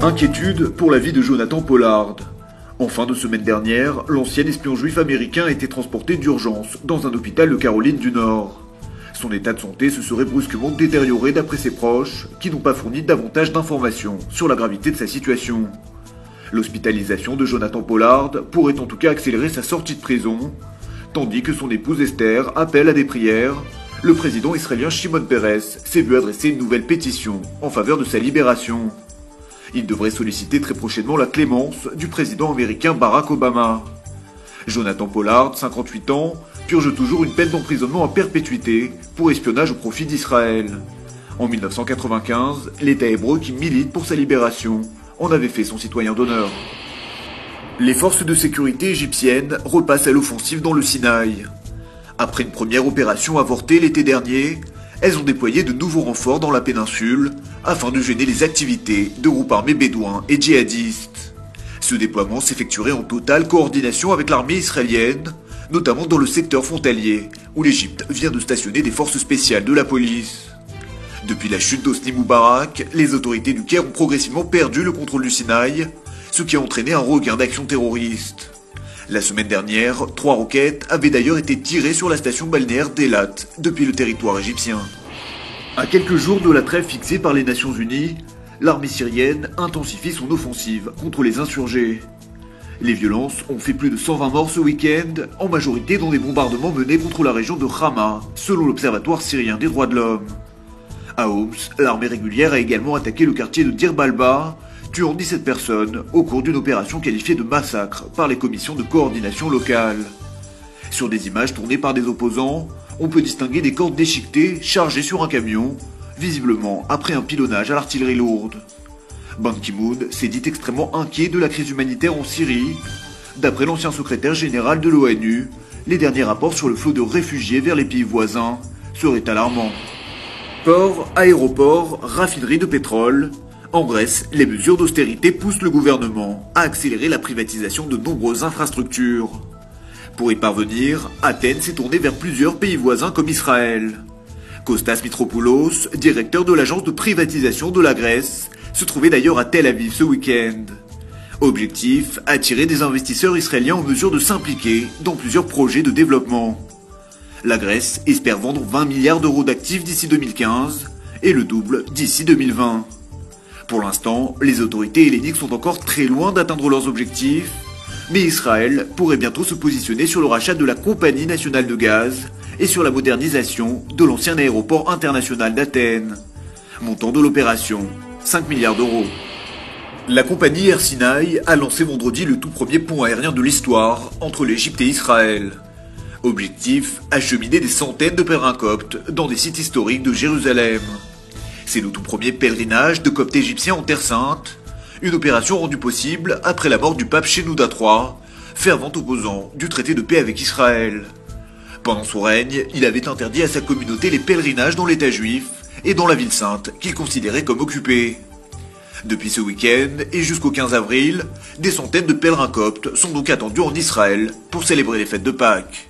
Inquiétude pour la vie de Jonathan Pollard. En fin de semaine dernière, l'ancien espion juif américain a été transporté d'urgence dans un hôpital de Caroline du Nord. Son état de santé se serait brusquement détérioré d'après ses proches, qui n'ont pas fourni davantage d'informations sur la gravité de sa situation. L'hospitalisation de Jonathan Pollard pourrait en tout cas accélérer sa sortie de prison, tandis que son épouse Esther appelle à des prières. Le président israélien Shimon Peres s'est vu adresser une nouvelle pétition en faveur de sa libération. Il devrait solliciter très prochainement la clémence du président américain Barack Obama. Jonathan Pollard, 58 ans, purge toujours une peine d'emprisonnement à perpétuité pour espionnage au profit d'Israël. En 1995, l'État hébreu qui milite pour sa libération en avait fait son citoyen d'honneur. Les forces de sécurité égyptiennes repassent à l'offensive dans le Sinaï. Après une première opération avortée l'été dernier, elles ont déployé de nouveaux renforts dans la péninsule afin de gêner les activités de groupes armés bédouins et djihadistes. Ce déploiement s'effectuerait en totale coordination avec l'armée israélienne, notamment dans le secteur frontalier, où l'Égypte vient de stationner des forces spéciales de la police. Depuis la chute d'Hosni Moubarak, les autorités du Caire ont progressivement perdu le contrôle du Sinaï, ce qui a entraîné un regain d'actions terroristes. La semaine dernière, 3 roquettes avaient d'ailleurs été tirées sur la station balnéaire d'Eilat depuis le territoire égyptien. À quelques jours de la trêve fixée par les Nations Unies, l'armée syrienne intensifie son offensive contre les insurgés. Les violences ont fait plus de 120 morts ce week-end, en majorité dans des bombardements menés contre la région de Hama, selon l'Observatoire syrien des droits de l'homme. À Homs, l'armée régulière a également attaqué le quartier de Dir Balba, tuant 17 personnes au cours d'une opération qualifiée de massacre par les commissions de coordination locales. Sur des images tournées par des opposants, on peut distinguer des cordes déchiquetées chargées sur un camion, visiblement après un pilonnage à l'artillerie lourde. Ban Ki-moon s'est dit extrêmement inquiet de la crise humanitaire en Syrie. D'après l'ancien secrétaire général de l'ONU, les derniers rapports sur le flot de réfugiés vers les pays voisins seraient alarmants. Ports, aéroports, raffineries de pétrole. En Grèce, les mesures d'austérité poussent le gouvernement à accélérer la privatisation de nombreuses infrastructures. Pour y parvenir, Athènes s'est tournée vers plusieurs pays voisins comme Israël. Kostas Mitropoulos, directeur de l'agence de privatisation de la Grèce, se trouvait d'ailleurs à Tel Aviv ce week-end. Objectif, attirer des investisseurs israéliens en mesure de s'impliquer dans plusieurs projets de développement. La Grèce espère vendre 20 milliards d'euros d'actifs d'ici 2015 et le double d'ici 2020. Pour l'instant, les autorités helléniques sont encore très loin d'atteindre leurs objectifs, mais Israël pourrait bientôt se positionner sur le rachat de la Compagnie nationale de gaz et sur la modernisation de l'ancien aéroport international d'Athènes. Montant de l'opération, 5 milliards d'euros. La compagnie Air Sinai a lancé vendredi le tout premier pont aérien de l'histoire entre l'Égypte et Israël. Objectif, acheminer des centaines de pèlerins coptes dans des sites historiques de Jérusalem. C'est le tout premier pèlerinage de coptes égyptiens en Terre Sainte, une opération rendue possible après la mort du pape Shenouda III, fervent opposant du traité de paix avec Israël. Pendant son règne, il avait interdit à sa communauté les pèlerinages dans l'État juif et dans la ville sainte qu'il considérait comme occupée. Depuis ce week-end et jusqu'au 15 avril, des centaines de pèlerins coptes sont donc attendus en Israël pour célébrer les fêtes de Pâques.